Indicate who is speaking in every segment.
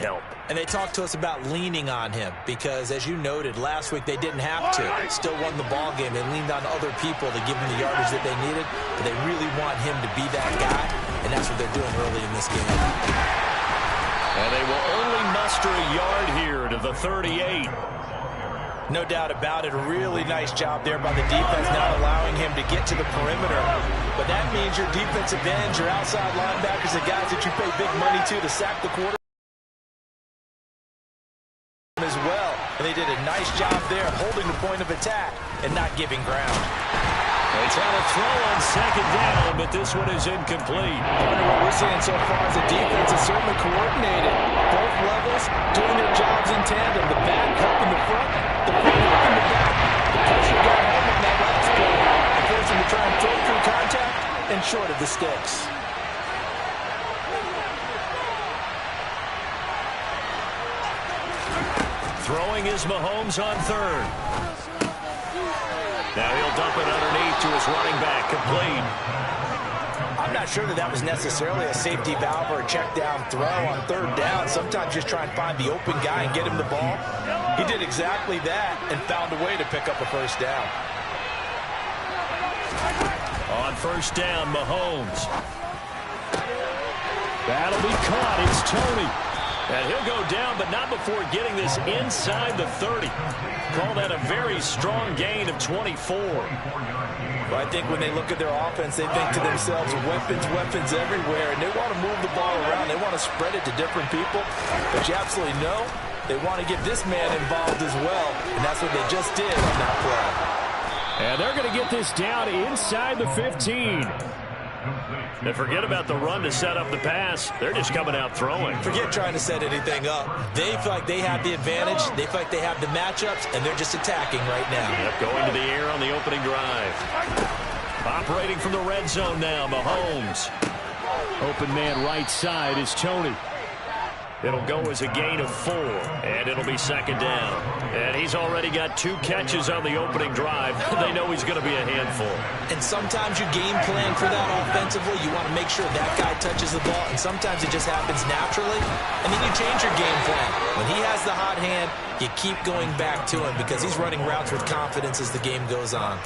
Speaker 1: help.
Speaker 2: And they talked to us about leaning on him because, as you noted, last week they didn't have to. Still won the ball game. They leaned on other people to give them the yardage that they needed, but they really want him to be that guy, and that's what they're doing early in this game.
Speaker 1: And they will only muster a yard here to the 38.
Speaker 2: No doubt about it. A really nice job there by the defense, not allowing him to get to the perimeter. But that means your defensive ends, your outside linebackers, the guys that you pay big money to sack the quarterback as well. And they did a nice job there holding the point of attack and not giving ground.
Speaker 1: They try to throw on second down, but this one is incomplete.
Speaker 2: What we're seeing so far is the defense is certainly coordinated. Both levels doing their jobs in tandem. The back helping the front, the front helping the back. The pressure got home on that last play. It forced him to try and throw through contact and short of the sticks.
Speaker 1: Throwing is Mahomes on third. Now he'll dump it underneath to his running back, complete.
Speaker 2: I'm not sure that was necessarily a safety valve or a check down throw on third down. Sometimes just try and find the open guy and get him the ball. He did exactly that and found a way to pick up a first down.
Speaker 1: On first down, Mahomes. That'll be caught. It's Tony. And he'll go down, but not before getting this inside the 30. Call that a very strong gain of 24.
Speaker 2: Well, I think when they look at their offense, they think to themselves, weapons, weapons everywhere, and they want to move the ball around. They want to spread it to different people. But you absolutely know they want to get this man involved as well, and that's what they just did on that play.
Speaker 1: And they're going to get this down inside the 15. And forget about the run to set up the pass. They're just coming out throwing.
Speaker 2: Forget trying to set anything up. They feel like they have the advantage. They feel like they have the matchups, and they're just attacking right now.
Speaker 1: Yep, going to the air on the opening drive. Operating from the red zone now, Mahomes. Open man right side is Tony. It'll go as a gain of 4, and it'll be second down. And he's already got 2 catches on the opening drive. They know he's going to be a handful.
Speaker 2: And sometimes you game plan for that offensively. You want to make sure that guy touches the ball, and sometimes it just happens naturally. And then you change your game plan. When he has the hot hand, you keep going back to him because he's running routes with confidence as the game goes on.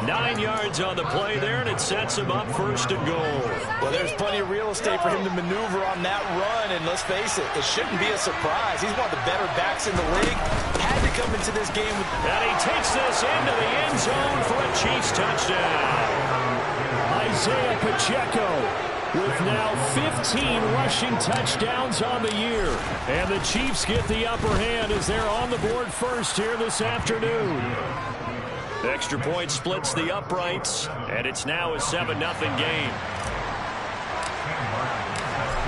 Speaker 1: 9 yards on the play there, and it sets him up first and goal.
Speaker 2: Well, there's plenty of real estate for him to maneuver on that run, and let's face it, it shouldn't be a surprise. He's one of the better backs in the league. Had to come into this game with...
Speaker 1: And he takes this into the end zone for a Chiefs touchdown. Isaiah Pacheco with now 15 rushing touchdowns on the year. And the Chiefs get the upper hand as they're on the board first here this afternoon. Extra point splits the uprights, and it's now a 7-0 game.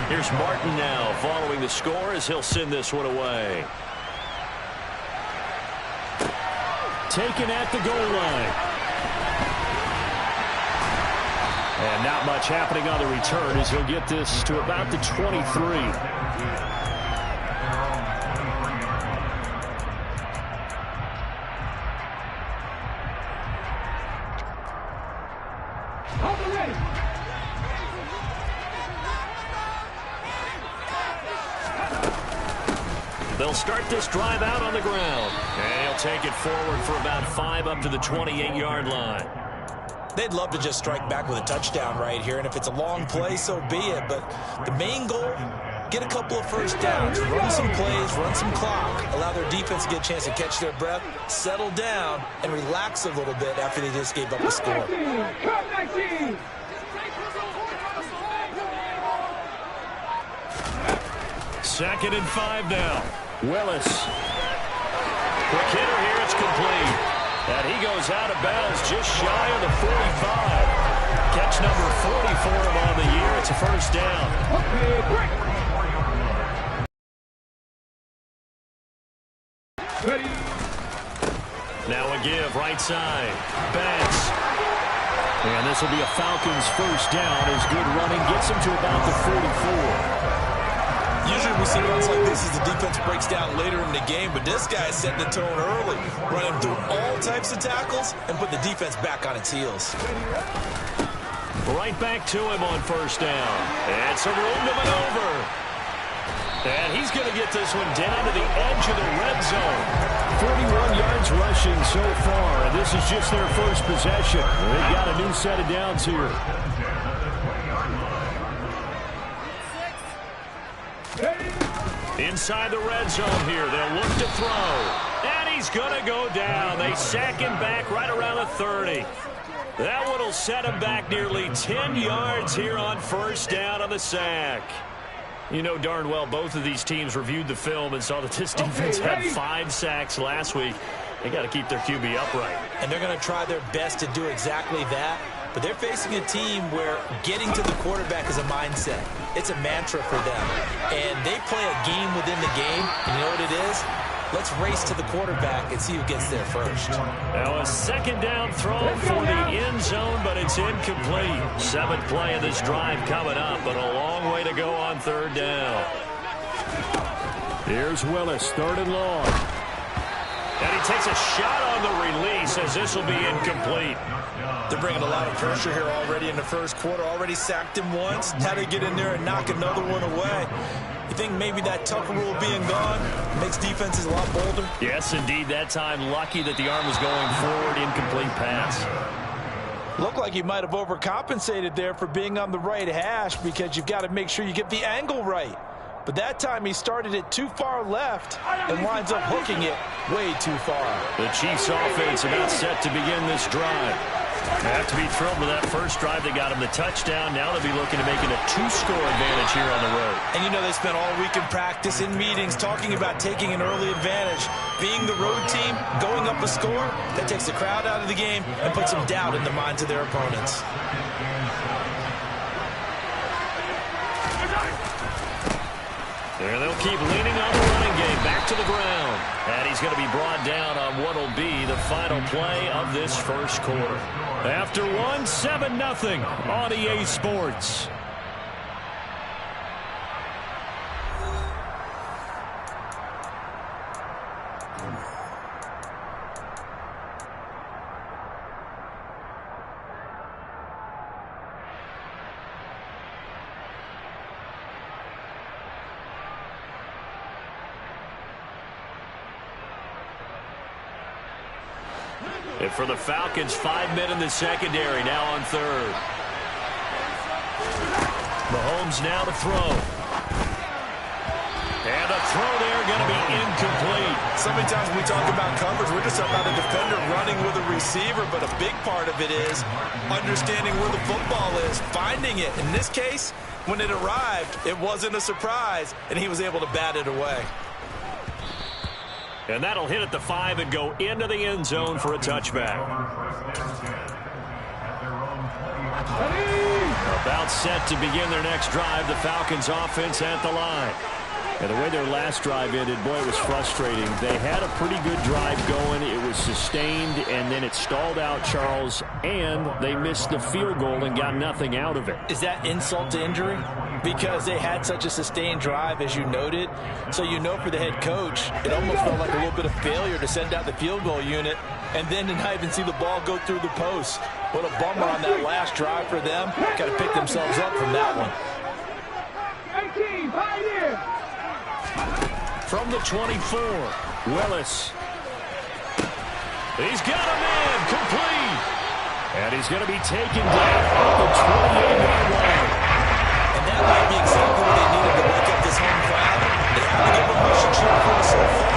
Speaker 1: Here's Martin now following the score as he'll send this one away. Taken at the goal line. And not much happening on the return as he'll get this to about the 23. They'll start this drive out on the ground. And he'll take it forward for about 5 up to the 28-yard line.
Speaker 2: They'd love to just strike back with a touchdown right here, and if it's a long play, so be it. But the main goal, get a couple of first downs, run some plays, run some clock, allow their defense to get a chance to catch their breath, settle down, and relax a little bit after they just gave up a score.
Speaker 1: Second and 5 now. Willis. Quick hitter here, it's complete. And he goes out of bounds just shy of the 45. Catch number 40 for him on the year. It's a first down. Now a give, right side. Banks. And this will be a Falcons first down as good running gets him to about the 44.
Speaker 2: Usually we see runs like this as the defense breaks down later in the game, but this guy is setting the tone early, running through all types of tackles and put the defense back on its heels.
Speaker 1: Right back to him on first down. And some room to maneuver. And he's going to get this one down to the edge of the red zone. 41 yards rushing so far, and this is just their first possession. They've got a new set of downs here. Inside the red zone here, they'll look to throw. And he's going to go down. They sack him back right around the 30. That one will set him back nearly 10 yards here on first down on the sack. You know darn well both of these teams reviewed the film and saw that this defense had 5 sacks last week. They got to keep their QB upright. And they're going to try their best to do exactly that. But they're facing a team where getting to the quarterback is a mindset. It's a mantra for them. And they play a game within the game. And you know what it is? Let's race to the quarterback and see who gets there first. Now a second down throw for the end zone, but it's incomplete. 7th play of this drive coming up, but a long way to go on third down. Here's Willis, 3rd and long. And he takes a shot on the release as this will be incomplete. They're bringing a lot of pressure here already in the first quarter. Already sacked him once. Had to get in there and knock another one away. You think maybe that Tucker rule being gone makes defenses a lot bolder? Yes, indeed. That time, lucky that the arm was going forward. Incomplete pass. Looked like he might have overcompensated there for being on the right hash because you've got to make sure you get the angle right. But that time he started it too far left and winds up hooking it way too far. The Chiefs offense about set to begin this drive. They have to be thrilled with that first drive. They got him the touchdown. Now they'll be looking to make it a 2-score advantage here on the road. And you know they spent all week in practice, in meetings, talking about taking an early advantage. Being the road team, going up a score, that takes the crowd out of the game and puts some doubt in the minds of their opponents. There they'll keep leaning on the running game. Back to the ground. And he's going to be brought down on what will be the final play of this first quarter. After one, 7-0 on EA Sports. And for the Falcons, 5 men in the secondary, now on third. Mahomes now to throw. And a throw there going to be incomplete. So many times when we talk about coverage, we're just talking about a defender running with a receiver, but a big part of it is understanding where the football is, finding it. In this case, when it arrived, it wasn't a surprise, and he was able to bat it away. And that'll hit at the 5 and go into the end zone for a touchback. About set to begin their next drive. The Falcons offense at the line. And the way their last drive ended, boy, it was frustrating. They had a pretty good drive going. It was sustained, and then it stalled out, Charles, and they missed the field goal and got nothing out of it. Is that insult to injury? Because they had such a sustained drive, as you noted. So you know for the head coach, it almost felt like a little bit of failure to send out the field goal unit and then to not even see the ball go through the post. What a bummer on that last drive for them. Got to pick themselves up from that one.
Speaker 3: 18, pioneer.
Speaker 1: From the 24, Willis. He's got a man, complete. And he's going to be taken down at the 28-yard line. And that might be exactly what they needed to wake up this home crowd. They have to give a rush and cheer for so far.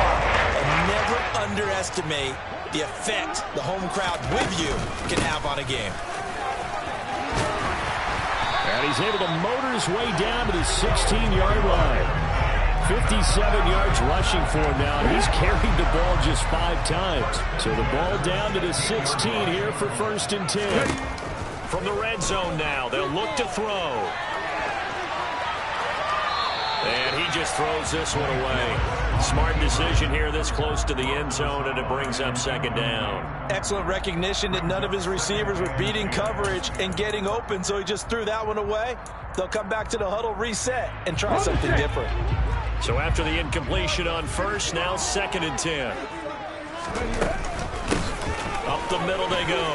Speaker 1: And never underestimate the effect the home crowd with you can have on a game. And he's able to motor his way down to the 16-yard line. 57 yards rushing for him now. He's carried the ball just 5 times. So the ball down to the 16 here for 1st and 10. From the red zone now, they'll look to throw. And he just throws this one away. Smart decision here this close to the end zone, and it brings up 2nd down. Excellent recognition that none of his receivers were beating coverage and getting open, so he just threw that one away. They'll come back to the huddle, reset, and try something different. So after the incompletion on first, now 2nd and 10. Up the middle they go.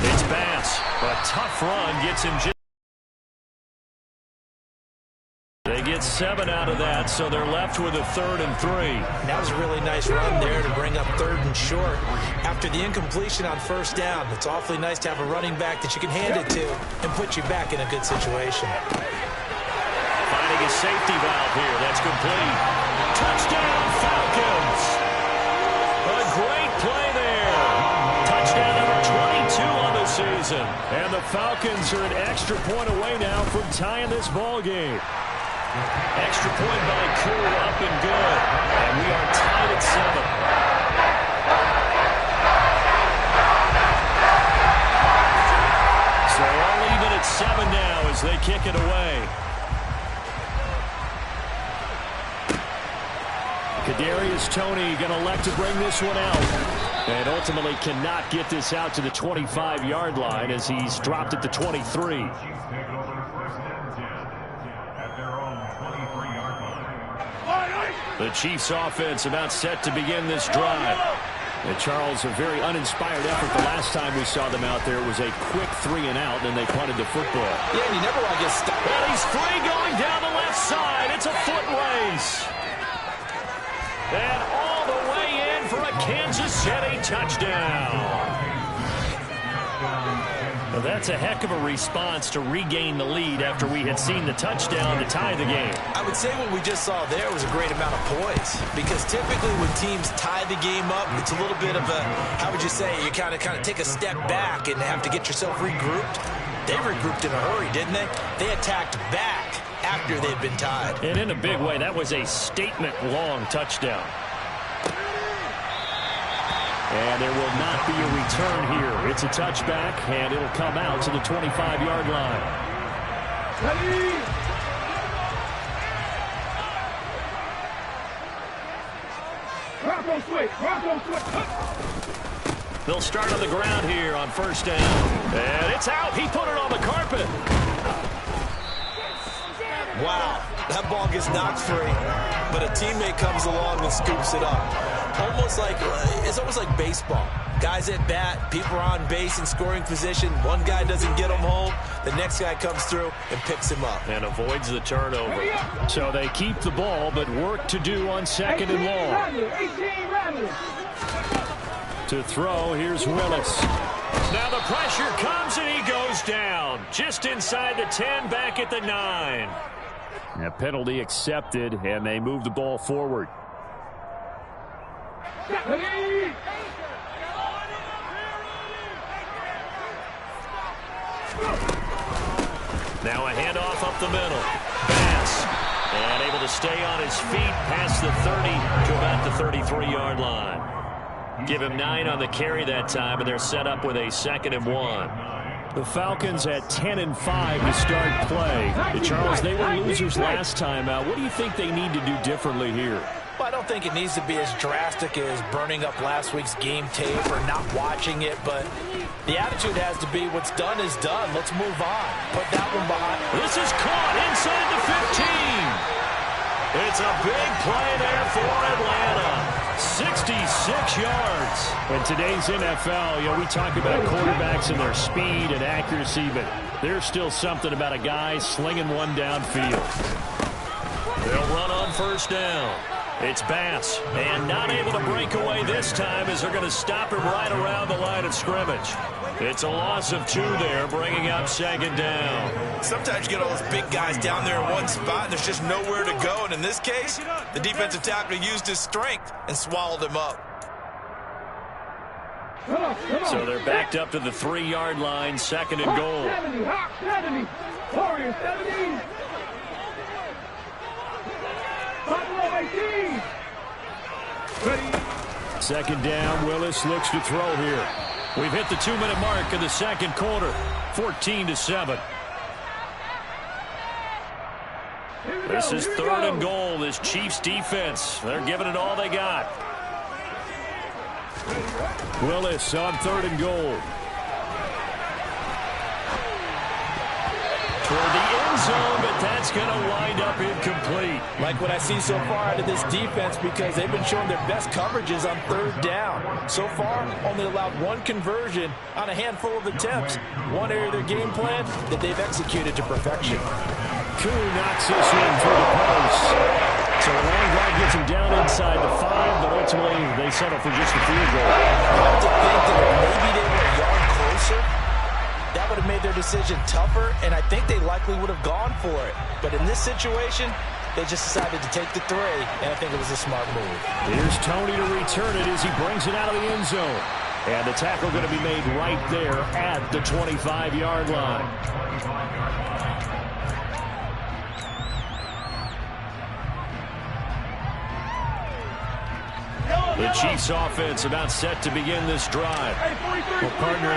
Speaker 1: It's Bass. A tough run gets him. They get get 7 out of that, so they're left with a 3rd and 3.
Speaker 2: That was a really nice run there to bring up 3rd and short. After the incompletion on 1st down, it's awfully nice to have a running back that you can hand it to and put you back in a good situation.
Speaker 1: Finding a safety valve here. That's complete. Touchdown, Falcons. A great play there. Touchdown number 22 on the season. And the Falcons are an extra point away now from tying this ball game. Extra point by Cool, up and good. And we are tied at 7. So all even at 7 now as they kick it away. Kadarius Toney going to elect to bring this one out. And ultimately cannot get this out to the 25-yard line as he's dropped at the 23. The Chiefs offense about set to begin this drive. And Charles, a very uninspired effort the last time we saw them out there. It was a quick 3 and out, and they punted the football.
Speaker 2: Yeah, and you never want to get stuck.
Speaker 1: And he's free going down the left side. It's a foot race. And all the way in for a Kansas City touchdown. Well, that's a heck of a response to regain the lead after we had seen the touchdown to tie the game.
Speaker 2: I would say what we just saw there was a great amount of poise, because typically when teams tie the game up, it's a little bit of a, how would you say, you kind of take a step back and have to get yourself regrouped. They regrouped in a hurry, didn't they? They attacked back after they'd been tied.
Speaker 1: And in a big way, that was a statement-long touchdown. And there will not be a return here. It's a touchback, and it'll come out to the 25-yard line.
Speaker 3: Ready? Bronco switch. Bronco switch.
Speaker 1: They'll start on the ground here on 1st down. And it's out. He put it on the carpet.
Speaker 2: Wow, that ball gets knocked free, but a teammate comes along and scoops it up. It's almost like baseball. Guys at bat, people are on base in scoring position. One guy doesn't get him home. The next guy comes through and picks him up.
Speaker 1: And avoids the turnover. So they keep the ball, but work to do on 2nd and long. To throw, here's Willis. Now the pressure comes and he goes down. Just inside the 10, back at the 9. A penalty accepted, and they move the ball forward. Now a handoff up the middle. Pass. And able to stay on his feet past the 30 to about the 33-yard line. Give him 9 on the carry that time, and they're set up with a 2nd and 1. The Falcons at 10 and 5 to start play. Charles, they were losers last time out. What do you think they need to do differently here?
Speaker 2: Well, I don't think it needs to be as drastic as burning up last week's game tape or not watching it, but the attitude has to be what's done is done. Let's move on. Put that one behind.
Speaker 1: This is caught inside the 15. It's a big play there for Atlanta. 66 yards. In today's NFL, we talk about quarterbacks and their speed and accuracy, but there's still something about a guy slinging one downfield. They'll run on 1st down. It's Bass, and not able to break away this time as they're going to stop him right around the line of scrimmage. It's a loss of 2 there, bringing up 2nd down.
Speaker 2: Sometimes you get all those big guys down there in one spot, and there's just nowhere to go. And in this case, the defensive tackle used his strength and swallowed him up.
Speaker 1: So they're backed up to the 3-yard line, 2nd and goal.
Speaker 3: 70, Hawk 70, Warriors 70. Buffalo 18. Ready.
Speaker 1: 2nd down, Willis looks to throw here. We've hit the 2-minute mark of the 2nd quarter, 14-7. This is 3rd and goal. This Chiefs defense, they're giving it all they got. Willis on 3rd and goal. Toward the end zone, but that's going to wind up incomplete.
Speaker 2: Like what I see so far out of this defense, because they've been showing their best coverages on 3rd down. So far, only allowed 1 conversion on a handful of attempts. One area of their game plan that they've executed to perfection.
Speaker 1: Koo knocks this one through the post. So a long drive gets him down inside the 5, but ultimately they settle for just a field goal.
Speaker 2: You have to think that if maybe they were a yard closer, that would have made their decision tougher, and I think they likely would have gone for it. But in this situation, they just decided to take the 3, and I think it was a smart move.
Speaker 1: Here's Tony to return it as he brings it out of the end zone. And the tackle going to be made right there at the 25-yard line. The Chiefs offense about set to begin this drive.
Speaker 3: Well,
Speaker 1: partner,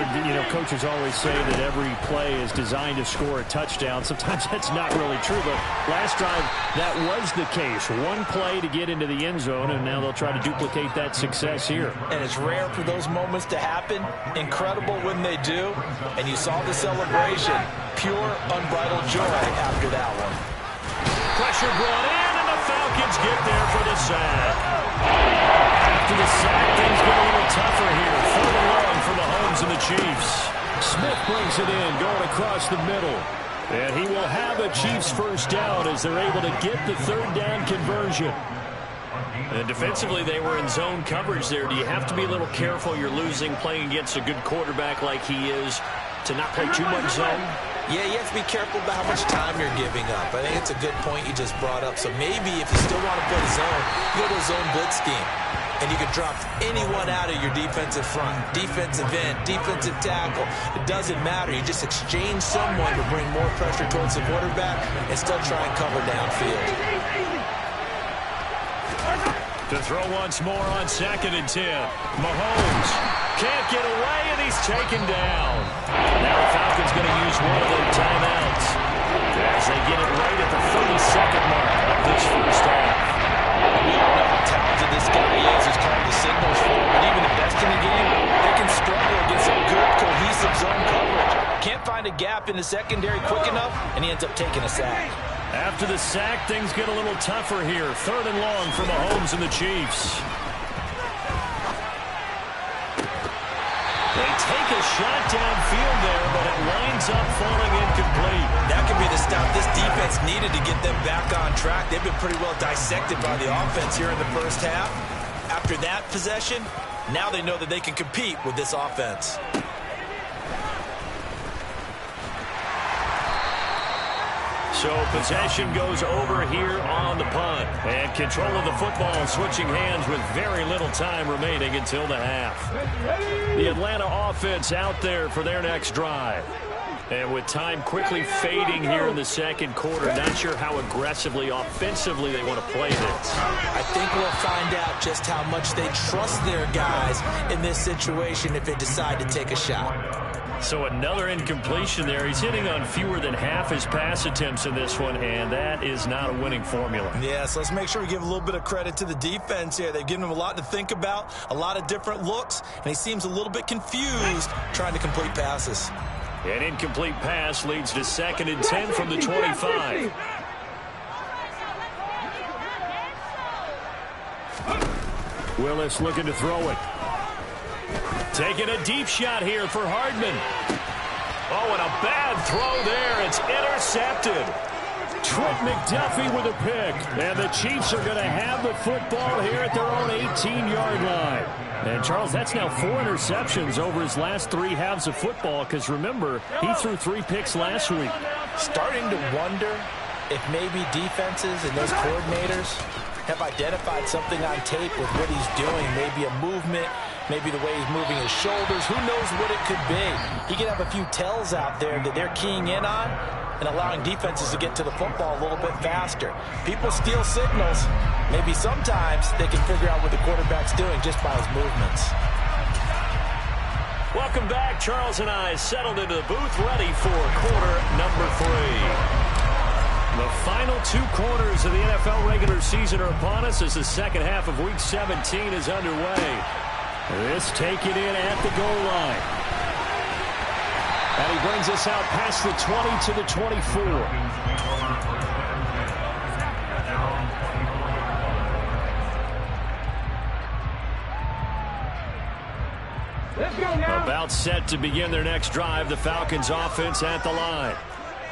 Speaker 1: coaches always say that every play is designed to score a touchdown. Sometimes that's not really true, but last drive, that was the case. One play to get into the end zone, and now they'll try to duplicate that success here.
Speaker 2: And it's rare for those moments to happen. Incredible when they do. And you saw the celebration. Pure, unbridled joy after that one.
Speaker 1: Pressure brought in, and the Falcons get there for the sack. After the sack, things get a little tougher here. 3rd and long for Mahomes and the Chiefs. Smith brings it in, going across the middle. And he will have a Chiefs first down as they're able to get the 3rd down conversion. And defensively, they were in zone coverage there. Do you have to be a little careful? You're losing, playing against a good quarterback like he is, to not play too much zone?
Speaker 2: Yeah, you have to be careful about how much time you're giving up. I think it's a good point you just brought up. So maybe if you still want to play zone, you go to a zone blitz scheme. And you can drop anyone out of your defensive front, defensive end, defensive tackle. It doesn't matter. You just exchange someone to bring more pressure towards the quarterback and still try and cover downfield.
Speaker 1: To throw once more on 2nd and 10. Mahomes can't get away, and he's taken down. Now the Falcons going to use one of their timeouts as they get it right at the 32nd mark of this first half.
Speaker 2: We don't know how talented this guy is who's calling the signals for him, but even the best in the game, they can struggle against some good, cohesive zone coverage. Can't find a gap in the secondary quick enough, and he ends up taking a sack.
Speaker 1: After the sack, things get a little tougher here. 3rd and long for Mahomes and the Chiefs. They take a shot downfield there, but it winds up falling incomplete.
Speaker 2: That could be the stop this defense needed to get them back on track. They've been pretty well dissected by the offense here in the first half. After that possession, now they know that they can compete with this offense.
Speaker 1: So possession goes over here on the punt. And control of the football switching hands with very little time remaining until the half. The Atlanta offense out there for their next drive. And with time quickly fading here in the second quarter, not sure how aggressively, offensively they want to play this.
Speaker 2: I think we'll find out just how much they trust their guys in this situation if they decide to take a shot.
Speaker 1: So another incompletion there. He's hitting on fewer than half his pass attempts in this one, and that is not a winning formula.
Speaker 2: Yes, let's make sure we give a little bit of credit to the defense here. They've given him a lot to think about, a lot of different looks, and he seems a little bit confused trying to complete passes.
Speaker 1: An incomplete pass leads to 2nd and 10 from the 25. Willis looking to throw it. Taking a deep shot here for Hardman. Oh, and a bad throw there. It's intercepted. Trent McDuffie with a pick. And the Chiefs are going to have the football here at their own 18-yard line. And, Charles, that's now 4 interceptions over his last 3 halves of football because, remember, he threw 3 picks last week.
Speaker 2: Starting to wonder if maybe defenses and those coordinators have identified something on tape with what he's doing, maybe a movement, maybe the way he's moving his shoulders. Who knows what it could be? He could have a few tells out there that they're keying in on and allowing defenses to get to the football a little bit faster. People steal signals. Maybe sometimes they can figure out what the quarterback's doing just by his movements.
Speaker 1: Welcome back. Charles and I settled into the booth ready for quarter number 3. The final 2 quarters of the NFL regular season are upon us as the second half of Week 17 is underway. This taken in at the goal line. And he brings us out past the 20 to the 24.
Speaker 3: Let's go now.
Speaker 1: About set to begin their next drive, the Falcons offense at the line.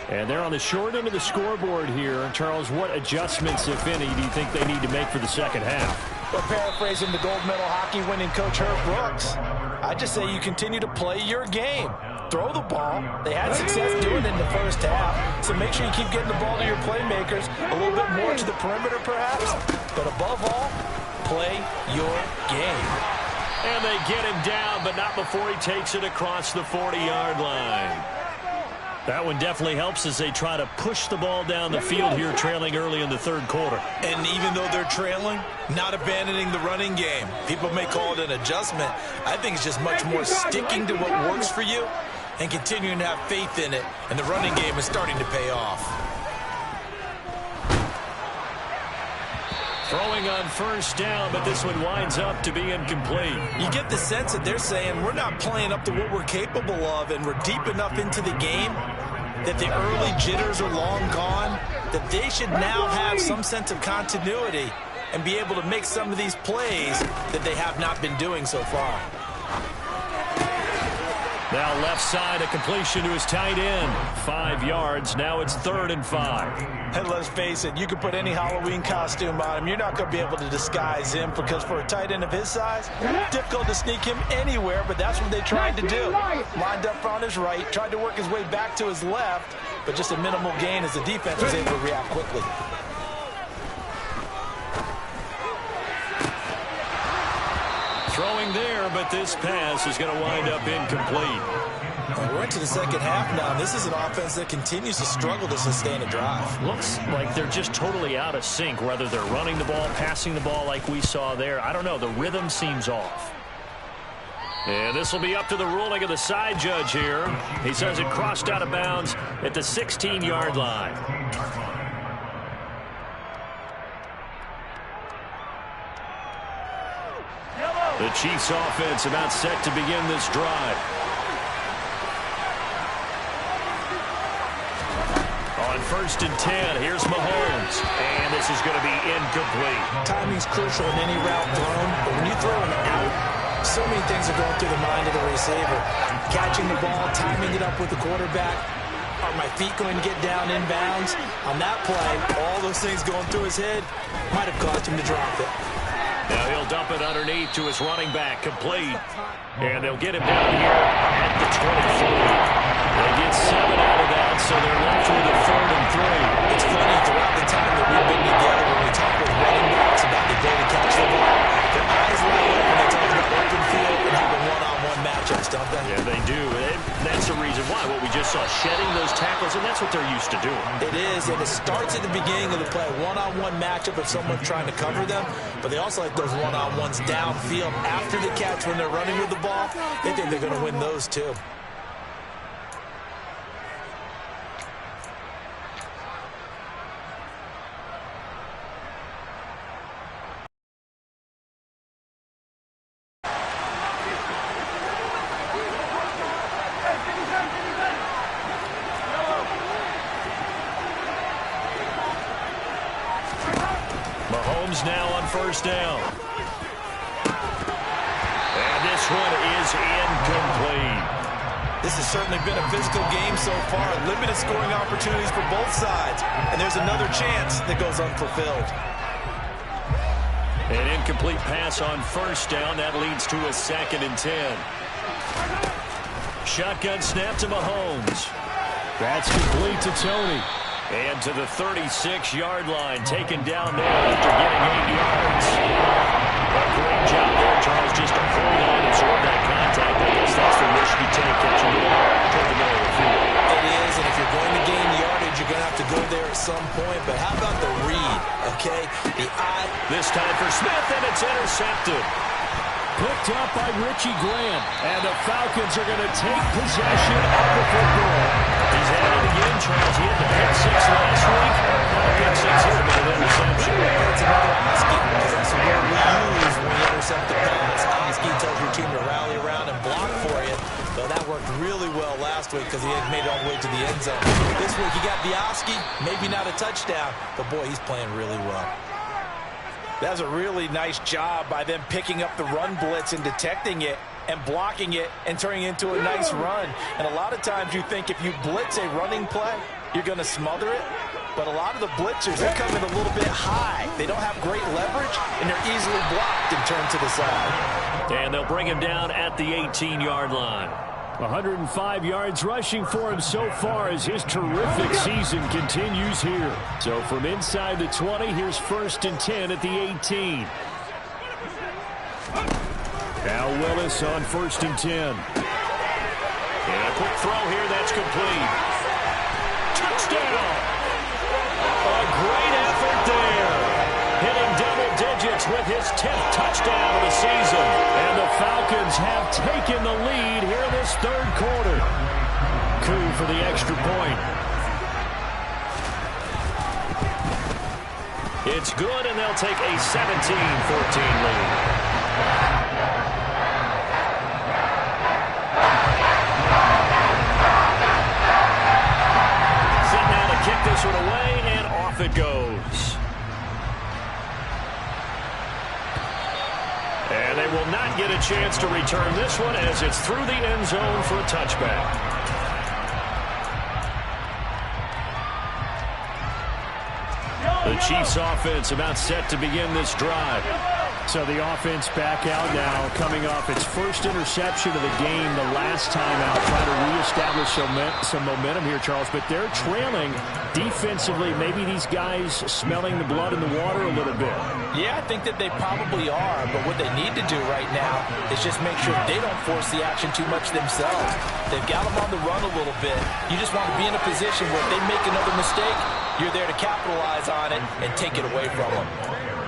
Speaker 1: And they're on the short end of the scoreboard here. And Charles, what adjustments, if any, do you think they need to make for the second half?
Speaker 2: Well, paraphrasing the gold medal hockey winning coach Herb Brooks, I just say you continue to play your game. Throw the ball. They had success doing it in the first half. So make sure you keep getting the ball to your playmakers, a little bit more to the perimeter perhaps. But above all, play your game.
Speaker 1: And they get him down, but not before he takes it across the 40-yard line. That one definitely helps as they try to push the ball down the field here, trailing early in the third quarter.
Speaker 2: And even though they're trailing, not abandoning the running game. People may call it an adjustment. I think it's just much more sticking to what works for you and continuing to have faith in it. And the running game is starting to pay off.
Speaker 1: Throwing on first down, but this one winds up to be incomplete.
Speaker 2: You get the sense that they're saying we're not playing up to what we're capable of, and we're deep enough into the game that the early jitters are long gone, that they should now have some sense of continuity and be able to make some of these plays that they have not been doing so far.
Speaker 1: Now left side, a completion to his tight end. 5 yards. Now it's 3rd and 5.
Speaker 2: And let's face it, you can put any Halloween costume on him. You're not going to be able to disguise him because for a tight end of his size, difficult to sneak him anywhere, but that's what they tried to do. Lined up on his right, tried to work his way back to his left, but just a minimal gain as the defense was able to react quickly.
Speaker 1: Throwing there, but this pass is going to wind up incomplete.
Speaker 2: We're into the second half now. This is an offense that continues to struggle to sustain a drive.
Speaker 1: Looks like they're just totally out of sync, whether they're running the ball, passing the ball like we saw there. I don't know. The rhythm seems off. And this will be up to the ruling of the side judge here. He says it crossed out of bounds at the 16-yard line. The Chiefs offense about set to begin this drive. On 1st and 10, here's Mahomes. And this is going to be incomplete.
Speaker 2: Timing's crucial in any route thrown, but when you throw an out, so many things are going through the mind of the receiver. Catching the ball, timing it up with the quarterback. Are my feet going to get down in bounds? On that play, all those things going through his head might have caused him to drop it.
Speaker 1: Now he'll dump it underneath to his running back, complete. And they'll get him down here at the 23. They get 7 out of that, so they're left with a 3rd and 3.
Speaker 2: It's funny, throughout the time that we've been together, when we talk with running backs about the day to catch the ball, their eyes light up when they talk about open field and having one-on-one matchups, don't they?
Speaker 1: Yeah, they do. That's the reason why. What we just saw, shedding those tackles, and that's what they're used to doing.
Speaker 2: It is, and it starts at the beginning of the play. One-on-one matchup if someone's trying to cover them, but they also like those one-on-ones downfield after the catch when they're running with the ball. They think they're going to win those too.
Speaker 1: Mahomes now on 1st down. And this one is incomplete.
Speaker 2: This has certainly been a physical game so far. Limited scoring opportunities for both sides. And there's another chance that goes unfulfilled.
Speaker 1: An incomplete pass on 1st down. That leads to a 2nd and 10. Shotgun snap to Mahomes. That's complete to Tony. And to the 36-yard line, taken down there after getting 8 yards. A great job there, Charles, just to hold on and absorb that contact. I guess that's the risk you take catching the ball toward the middle of the field.
Speaker 2: It is, and if you're going to gain yardage, you're going to have to go there at some point. But how about the read, okay? The eye.
Speaker 1: This time for Smith, and it's intercepted. Picked up by Richie Grant, and the Falcons are going to take possession of the football. He's had it again, Charles. He had the pick 6 last week. Pick 6 here, but an interception.
Speaker 2: That's another Oski, because that's the word we use when we intercept the pass. Oski tells your team to rally around and block for you. So that worked really well last week because he had made it all the way to the end zone. This week he got the Oski, maybe not a touchdown, but boy, he's playing really well. That was a really nice job by them picking up the run blitz and detecting it and blocking it and turning it into a nice run. And a lot of times you think if you blitz a running play, you're going to smother it. But a lot of the blitzers, they're coming a little bit high. They don't have great leverage, and they're easily blocked and turned to the side.
Speaker 1: And they'll bring him down at the 18-yard line. 105 yards rushing for him so far as his terrific season continues here. So from inside the 20, here's 1st and 10 at the 18. Now Willis on 1st and 10. And a quick throw here that's complete. Touchdown! A great effort there. Hitting double digits with his 10th touchdown of the season. And the Falcons have taken the lead here in this 3rd quarter. Coup for the extra point. It's good, and they'll take a 17-14 lead. Kick this one away, and off it goes. And they will not get a chance to return this one as it's through the end zone for a touchback. The Chiefs offense about set to begin this drive. So the offense back out now, coming off its first interception of the game the last time out, trying to reestablish some momentum here, Charles. But they're trailing defensively. Maybe these guys smelling the blood in the water a little bit.
Speaker 2: Yeah, I think that they probably are. But what they need to do right now is just make sure they don't force the action too much themselves. They've got them on the run a little bit. You just want to be in a position where if they make another mistake, you're there to capitalize on it and take it away from them.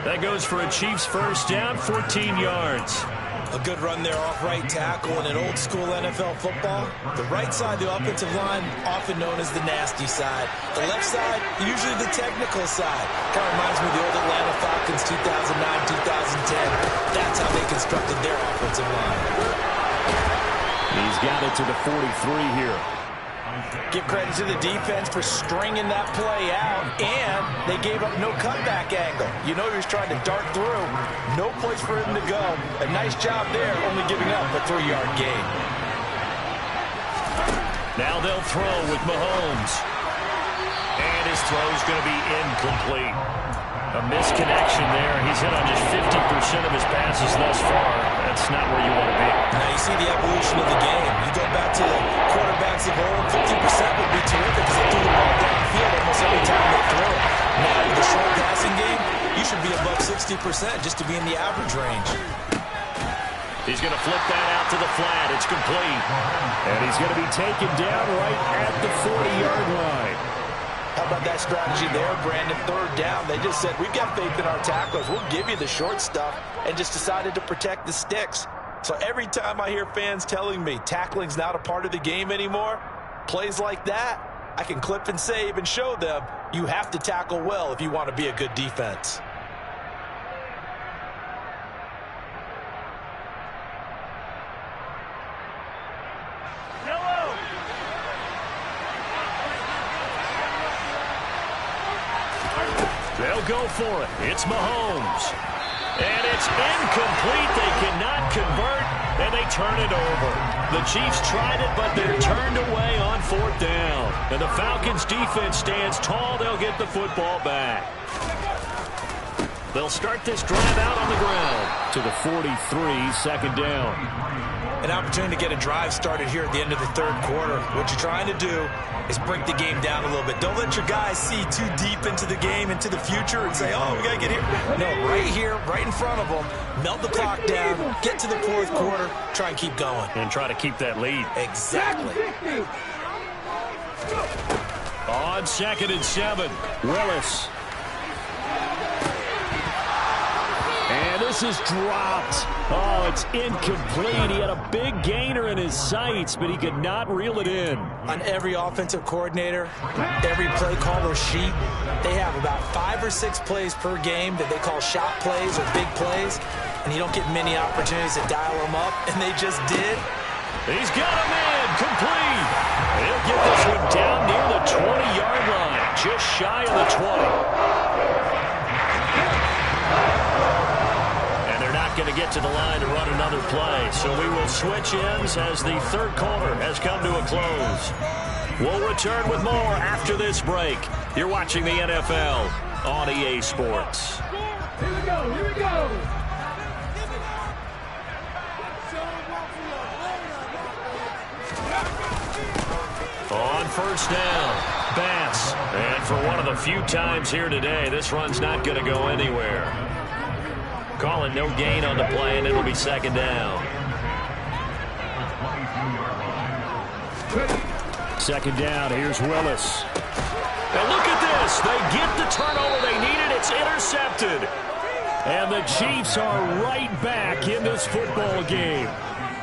Speaker 1: That goes for a Chiefs first down, 14 yards.
Speaker 2: A good run there off right tackle in an old-school NFL football. The right side, the offensive line, often known as the nasty side. The left side, usually the technical side. Kind of reminds me of the old Atlanta Falcons 2009-2010. That's how they constructed their offensive line.
Speaker 1: He's got it to the 43 here.
Speaker 2: Give credit to the defense for stringing that play out, and they gave up no cutback angle. You know he was trying to dart through. No place for him to go. A nice job there, only giving up a 3-yard gain.
Speaker 1: Now they'll throw with Mahomes. And his throw's going to be incomplete. A misconnection there. He's hit on just 50% of his passes thus far. That's not where you want to be.
Speaker 2: Now you see the evolution of the game. You go back to the quarterbacks of old, 50% would be terrific because they threw the ball downfield almost every time they throw it. Now with the short passing game, you should be above 60% just to be in the average range.
Speaker 1: He's going to flip that out to the flat. It's complete. And he's going to be taken down right at the 40-yard line.
Speaker 2: How about that strategy there, Brandon? 3rd down. They just said, we've got faith in our tacklers. We'll give you the short stuff, and just decided to protect the sticks. So every time I hear fans telling me tackling's not a part of the game anymore, plays like that, I can clip and save and show them you have to tackle well if you want to be a good defense.
Speaker 1: They'll go for it. It's Mahomes. And it's incomplete. They cannot convert, and they turn it over. The Chiefs tried it, but they're turned away on 4th down. And the Falcons' defense stands tall. They'll get the football back. They'll start this drive out on the ground to the 43, 2nd down.
Speaker 2: An opportunity to get a drive started here at the end of the 3rd quarter. What you're trying to do is break the game down a little bit. Don't let your guys see too deep into the game, into the future, and say, oh, we got to get here. No, right here, right in front of them, melt the clock down, get to the 4th quarter, try and keep going.
Speaker 1: And try to keep that lead.
Speaker 2: Exactly.
Speaker 1: On 2nd and 7, Willis. And this is dropped. Oh, it's incomplete. He had a big gainer in his sights, but he could not reel it in.
Speaker 2: On every offensive coordinator, every play caller sheet, they have about 5 or 6 plays per game that they call shot plays or big plays, and you don't get many opportunities to dial them up, and they just did.
Speaker 1: He's got him in, complete. He'll get this one down near the 20-yard line, just shy of the 20. Going to get to the line to run another play. So we will switch ends as the 3rd quarter has come to a close. We'll return with more after this break. You're watching the NFL on EA Sports.
Speaker 3: Here we go, here we go.
Speaker 1: On first down, Bass. And for one of the few times here today, this run's not going to go anywhere. Calling no gain on the play, and it'll be second down. Second down, here's Willis. And look at this. They get the turnover they needed. It's intercepted. And the Chiefs are right back in this football game.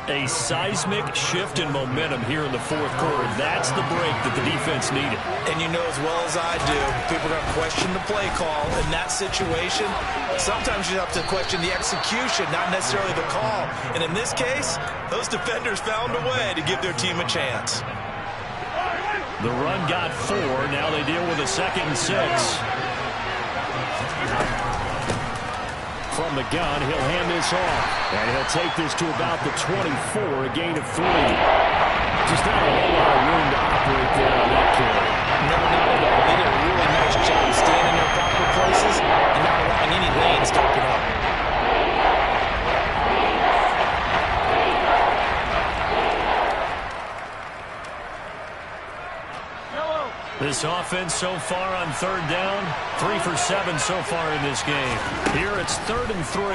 Speaker 1: A seismic shift in momentum here in the fourth quarter. That's the break that the defense needed.
Speaker 2: And you know as well as I do, people are going to question the play call in that situation. Sometimes you have to question the execution, not necessarily the call. And in this case, those defenders found a way to give their team a chance.
Speaker 1: The run got 4. Now they deal with a 2nd and 6. From the gun, he'll hand this off. And he'll take this to about the 24, a gain of 3. Just not a whole lot of room to operate there on that carry.
Speaker 2: No, not at all. They did a really nice job staying in their proper places and not allowing any lanes to open up.
Speaker 1: This offense so far on third down, 3 for 7 so far in this game. Here it's 3rd and 3.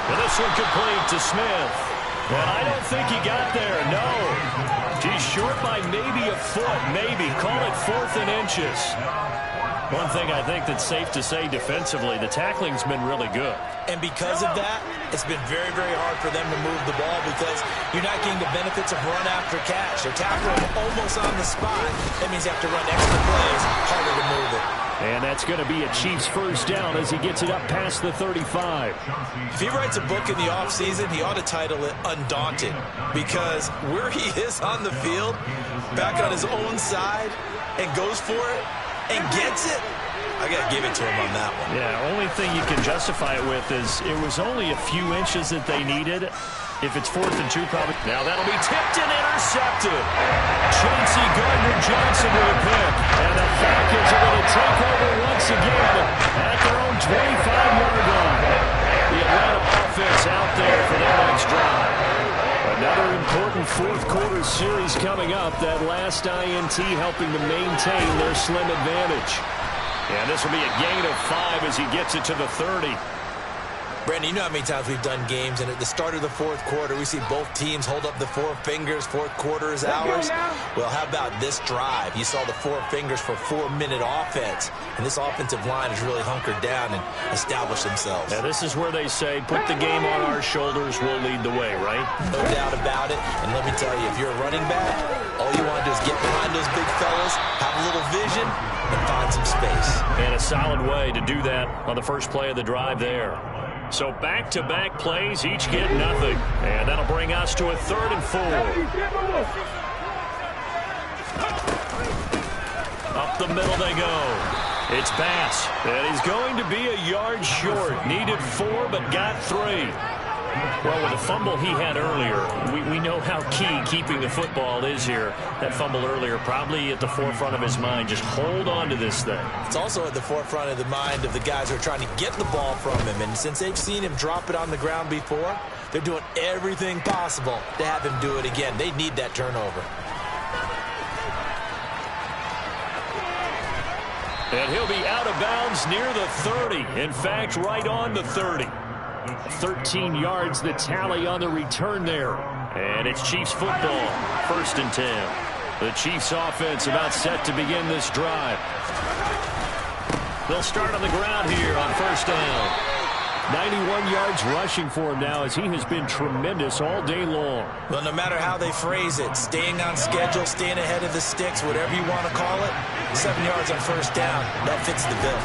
Speaker 1: And this one complete to Smith. And I don't think he got there, no. He's short by maybe a foot, maybe. Call it 4th and inches. One thing I think that's safe to say defensively, the tackling's been really good.
Speaker 2: And because of that, it's been very, very hard for them to move the ball because you're not getting the benefits of run after catch. They're tackling almost on the spot. That means you have to run extra plays, harder to move it.
Speaker 1: And that's going to be a Chiefs first down as he gets it up past the 35.
Speaker 2: If he writes a book in the offseason, he ought to title it Undaunted because where he is on the field, back on his own side, and goes for it, and gets it, I got to give it to him on that one.
Speaker 1: Yeah, only thing you can justify it with is it was only a few inches that they needed. If it's 4th and 2, probably. Now that'll be tipped and intercepted. Chauncey Gardner-Johnson with a pick. And the Falcons are going to take over once again at their own 25-yard line. The Atlanta offense out there for their next drive. Another important fourth quarter series coming up. That last INT helping to maintain their slim advantage. And this will be a gain of 5 as he gets it to the 30.
Speaker 2: Brandon, you know how many times we've done games, and at the start of the fourth quarter, we see both teams hold up the 4 fingers, fourth quarter is ours. Well, how about this drive? You saw the 4 fingers for 4-minute offense, and this offensive line has really hunkered down and established themselves.
Speaker 1: Now, this is where they say, put the game on our shoulders, we'll lead the way, right?
Speaker 2: No doubt about it, and let me tell you, if you're a running back, all you want to do is get behind those big fellas, have a little vision, and find some space.
Speaker 1: And a solid way to do that on the first play of the drive there. So back-to-back plays, each get nothing. And that'll bring us to a 3rd and 4. Up the middle they go. It's Bass. And he's going to be a yard short. Needed 4, but got 3. Well, with the fumble he had earlier, we know how key keeping the football is here. That fumble earlier probably at the forefront of his mind. Just hold on to this thing.
Speaker 2: It's also at the forefront of the mind of the guys who are trying to get the ball from him. And since they've seen him drop it on the ground before, they're doing everything possible to have him do it again. They need that turnover.
Speaker 1: And he'll be out of bounds near the 30. In fact, right on the 30. 13 yards the tally on the return there. And it's Chiefs football, 1st and 10. The Chiefs offense about set to begin this drive. They'll start on the ground here on first down. 91 yards rushing for him now as he has been tremendous all day long.
Speaker 2: Well, no matter how they phrase it, staying on schedule, staying ahead of the sticks, whatever you want to call it, 7 yards on first down, that fits the bill.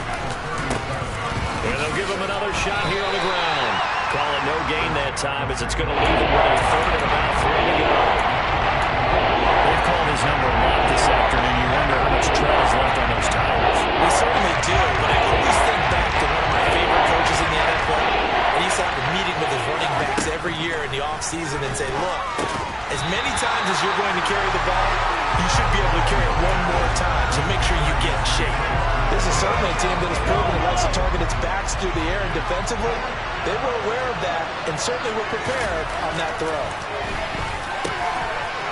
Speaker 1: And they'll give him another shot here on the ground. Call it no gain that time as it's going to leave him with a 3rd and about 3 to go. They've called his number a lot this afternoon. You wonder how much tread is left on those tires.
Speaker 2: We certainly do, but I always think back to one of my favorite coaches in the NFL. And he used to have a meeting with his running backs every year in the offseason and say, look, as many times as you're going to carry the ball, You should be able to carry it one more time, so make sure you get in shape. This is certainly a team that has proven it likes to target its backs through the air and defensively. They were aware of that and certainly were prepared on that throw.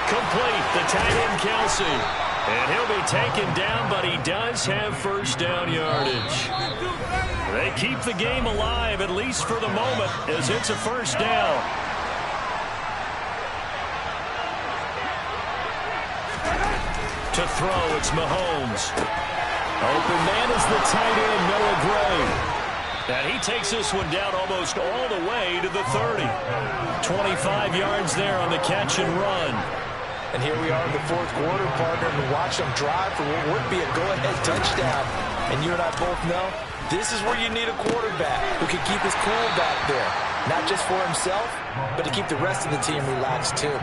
Speaker 1: Complete, the tight end Kelsey. And he'll be taken down, but he does have first down yardage. They keep the game alive, at least for the moment, as it's a first down. To throw, it's Mahomes. Open man is the tight end, Noah Gray. And he takes this one down almost all the way to the 30. 25 yards there on the catch and run.
Speaker 2: And here we are in the fourth quarter, partner, and watch them drive for what would be a go-ahead touchdown. And you and I both know this is where you need a quarterback who can keep his cool back there. Not just for himself, but to keep the rest of the team relaxed too.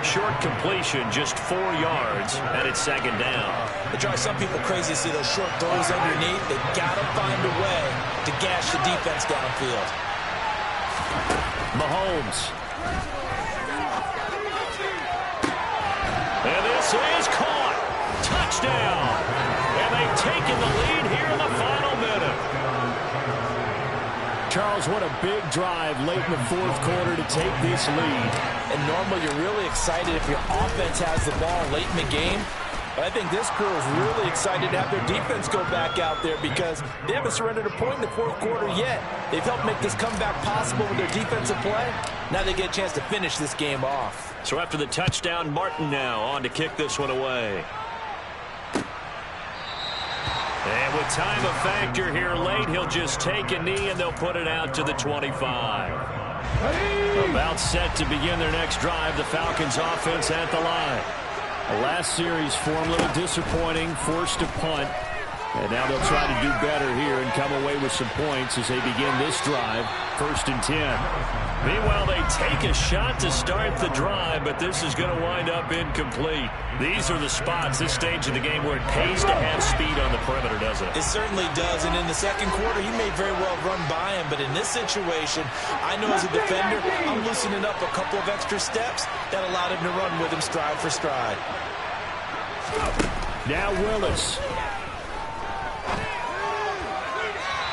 Speaker 1: Short completion, just 4 yards, and it's second down.
Speaker 2: It drives some people crazy to see those short throws underneath. They got to find a way to gash the defense downfield.
Speaker 1: Mahomes. And this is caught. Touchdown. And they've taken the lead here in the final minute. Charles, what a big drive late in the fourth quarter to take this lead.
Speaker 2: And normally you're really excited if your offense has the ball late in the game. But I think this crew is really excited to have their defense go back out there because they haven't surrendered a point in the fourth quarter yet. They've helped make this comeback possible with their defensive play. Now they get a chance to finish this game off.
Speaker 1: So after the touchdown, Martin now on to kick this one away. And with time of factor here late, he'll just take a knee and they'll put it out to the 25. About set to begin their next drive, the Falcons offense at the line. The last series form a little disappointing, forced to punt. And now they'll try to do better here and come away with some points as they begin this drive, 1st and 10. Meanwhile, they take a shot to start the drive, but this is going to wind up incomplete. These are the spots, this stage of the game, where it pays to have speed on the perimeter, doesn't it?
Speaker 2: It certainly does, and in the second quarter, he may very well run by him, but in this situation, I know as a defender, I'm loosening up a couple of extra steps that allowed him to run with him stride for stride.
Speaker 1: Now Willis.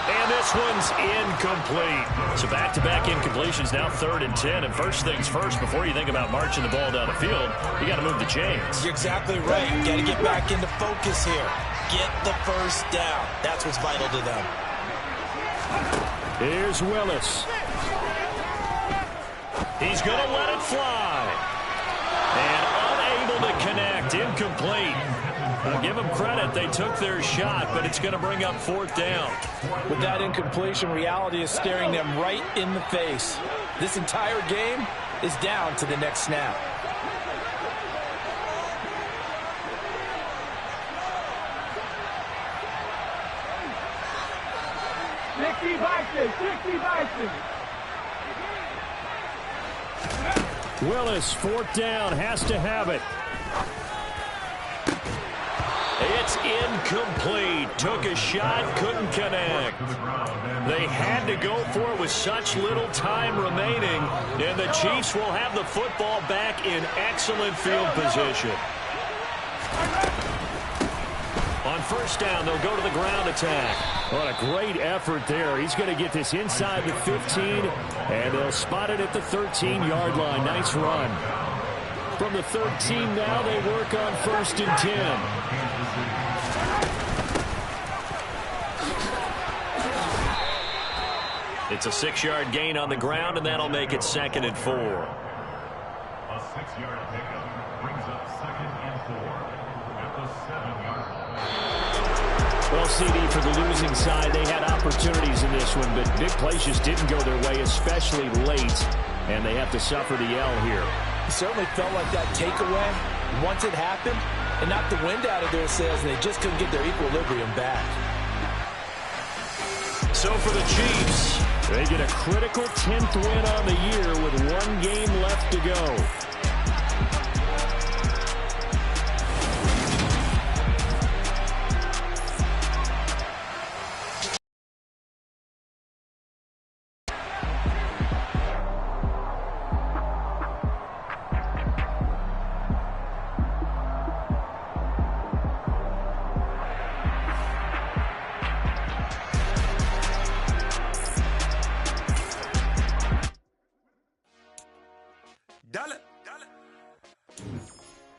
Speaker 1: And this one's incomplete. So back-to-back incompletions, now 3rd and 10. And first things first, before you think about marching the ball down the field, you got to move the chains.
Speaker 2: You're exactly right. You got to get back into focus here. Get the first down. That's what's vital to them.
Speaker 1: Here's Willis. He's going to let it fly. And unable to connect. Incomplete. I'll give them credit. They took their shot, but it's going to bring up 4th down.
Speaker 2: With that incompletion, reality is staring them right in the face. This entire game is down to the next snap.
Speaker 1: Willis, 4th down, has to have it. It's incomplete. Took a shot, couldn't connect. They had to go for it with such little time remaining, and the Chiefs will have the football back in excellent field position. On 1st down, they'll go to the ground attack. What a great effort there. He's going to get this inside the 15, and they'll spot it at the 13-yard line. Nice run. From the 13 now, they work on 1st and 10. It's a 6-yard gain on the ground, and that'll make it 2nd and 4.
Speaker 4: A 6-yard pickup brings up 2nd and 4 at the 7-yard line.
Speaker 1: Well, CD, for the losing side, they had opportunities in this one, but big plays just didn't go their way, especially late, and they have to suffer the L here.
Speaker 2: It certainly felt like that takeaway, once it happened, it knocked the wind out of their sails, and they just couldn't get their equilibrium back.
Speaker 1: So for the Chiefs, they get a critical 10th win on the year with 1 game left to go.
Speaker 5: Dollar.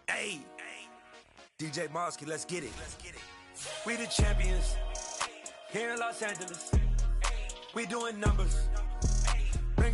Speaker 5: Hey. DJ Mosky, let's get it. We the champions here in Los Angeles. We doing numbers.